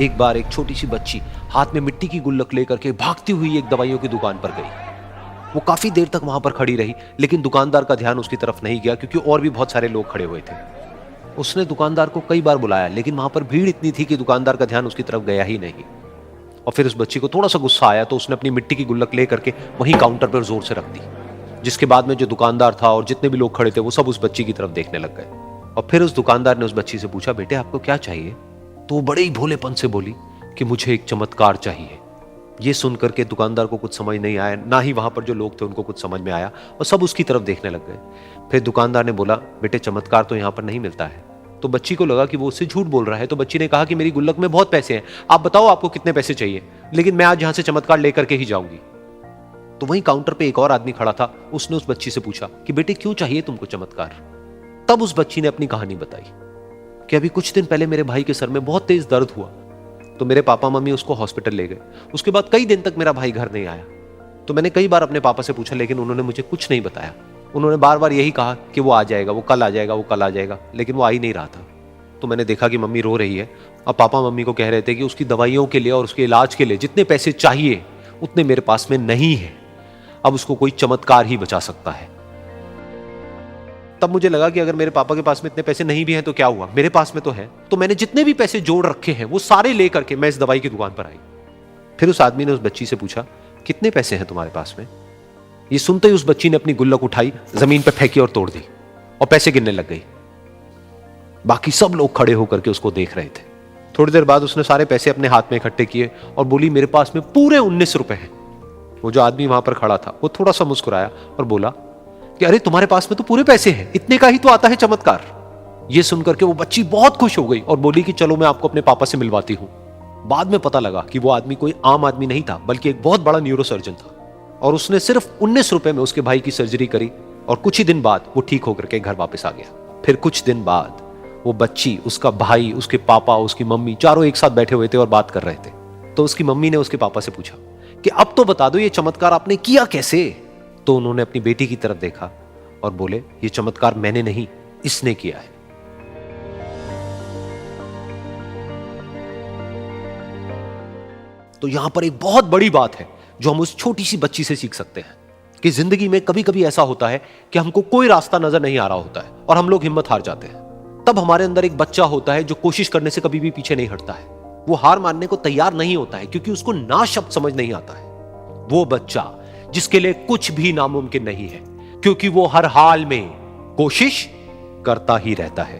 एक बार एक छोटी सी बच्ची हाथ में मिट्टी की गुल्लक लेकर के भागती हुई एक दवाइयों की दुकान पर गई। वो काफी देर तक वहां पर खड़ी रही, लेकिन दुकानदार का ध्यान उसकी तरफ नहीं गया क्योंकि और भी बहुत सारे लोग खड़े हुए थे। उसने दुकानदार को कई बार बुलाया, लेकिन वहां पर भीड़ इतनी थी कि दुकानदार का ध्यान उसकी तरफ गया ही नहीं। और फिर उस बच्ची को थोड़ा सा गुस्सा आया तो उसने अपनी मिट्टी की गुल्लक लेकर के वहीं काउंटर पर जोर से रख दी, जिसके बाद में जो दुकानदार था और जितने भी लोग खड़े थे वो सब उस बच्ची की तरफ देखने लग गए। और फिर उस दुकानदार ने उस बच्ची से पूछा, बेटे आपको क्या चाहिए? तो वो बड़े ही भोलेपन से बोली कि मुझे एक चमत्कार चाहिए। ये सुनकर के दुकानदार को कुछ समझ नहीं आया, ना ही वहां पर जो लोग थे उनको कुछ समझ में आया, और सब उसकी तरफ देखने लग गए। फिर दुकानदार ने बोला, बेटे चमत्कार तो यहाँ पर नहीं मिलता है। तो बच्ची को लगा कि वो उससे झूठ बोल रहा है, तो बच्ची ने कहा कि मेरी गुल्लक में बहुत पैसे हैं, आप बताओ आपको कितने पैसे चाहिए, लेकिन मैं आज यहां से चमत्कार लेकर के ही जाऊंगी। तो वहीं काउंटर पे एक और आदमी खड़ा था, उसने उस बच्ची से पूछा कि बेटे क्यों चाहिए तुमको चमत्कार? तब उस बच्ची ने अपनी कहानी बताई कि अभी कुछ दिन पहले मेरे भाई के सर में बहुत तेज दर्द हुआ, तो मेरे पापा मम्मी उसको हॉस्पिटल ले गए। उसके बाद कई दिन तक मेरा भाई घर नहीं आया। तो मैंने कई बार अपने पापा से पूछा, लेकिन उन्होंने मुझे कुछ नहीं बताया। उन्होंने बार बार यही कहा कि वो आ जाएगा, वो कल आ जाएगा, वो कल आ जाएगा, लेकिन वो आ ही नहीं रहा था। तो मैंने देखा कि मम्मी रो रही है, और पापा मम्मी को कह रहे थे कि उसकी दवाइयों के लिए और उसके इलाज के लिए जितने पैसे चाहिए उतने मेरे पास में नहीं है, अब उसको कोई चमत्कार ही बचा सकता है। तब मुझे लगा कि अगर मेरे पापा के पास में इतने पैसे नहीं भी हैं तो क्या हुआ, मेरे पास में तो है। तो मैंने जितने भी पैसे जोड़ रखे हैं वो सारे लेकर के मैं इस दवाई की दुकान पर आई। फिर उस आदमी ने उस बच्ची से पूछा, कितने पैसे हैं तुम्हारे पास में? ये सुनते ही उस बच्ची ने अपनी गुल्लक उठाई, जमीन पर फेंकी और तोड़ दी, और पैसे गिनने लग गई। बाकी सब लोग खड़े होकर के उसको देख रहे थे। थोड़ी देर बाद उसने सारे पैसे अपने हाथ में इकट्ठे किए और बोली, मेरे पास में पूरे 19 रुपए हैं। वो जो आदमी वहां पर खड़ा था वो थोड़ा सा मुस्कुराया और बोला कि अरे तुम्हारे पास में तो पूरे पैसे हैं, इतने का ही तो आता है चमत्कार। ये सुनकर के वो बच्ची बहुत खुश हो गई और बोली कि चलो मैं आपको अपने पापा से मिलवाती हूं। बाद में पता लगा कि वो आदमी कोई आम आदमी नहीं था, बल्कि एक बहुत बड़ा न्यूरोसर्जन था, और उसने सिर्फ 19 रुपए में उसके भाई की सर्जरी करी, और कुछ ही दिन बाद वो ठीक होकर के घर वापस आ गया। फिर कुछ दिन बाद वो बच्ची, उसका भाई, उसके पापा, उसकी मम्मी चारों एक साथ बैठे हुए थे और बात कर रहे थे। तो उसकी मम्मी ने उसके पापा से पूछा कि अब तो बता दो ये चमत्कार आपने किया कैसे? तो उन्होंने अपनी बेटी की तरफ देखा और बोले, ये चमत्कार मैंने नहीं, इसने किया है। तो यहां पर एक बहुत बड़ी बात है जो हम उस छोटी सी बच्ची से सीख सकते हैं कि जिंदगी में कभी कभी ऐसा होता है कि हमको कोई रास्ता नजर नहीं आ रहा होता है और हम लोग हिम्मत हार जाते हैं। तब हमारे अंदर एक बच्चा होता है जो कोशिश करने से कभी भी पीछे नहीं हटता है। वो हार मानने को तैयार नहीं होता है क्योंकि उसको ना शब्द समझ नहीं आता है। वो बच्चा जिसके लिए कुछ भी नामुमकिन नहीं है, क्योंकि वो हर हाल में कोशिश करता ही रहता है।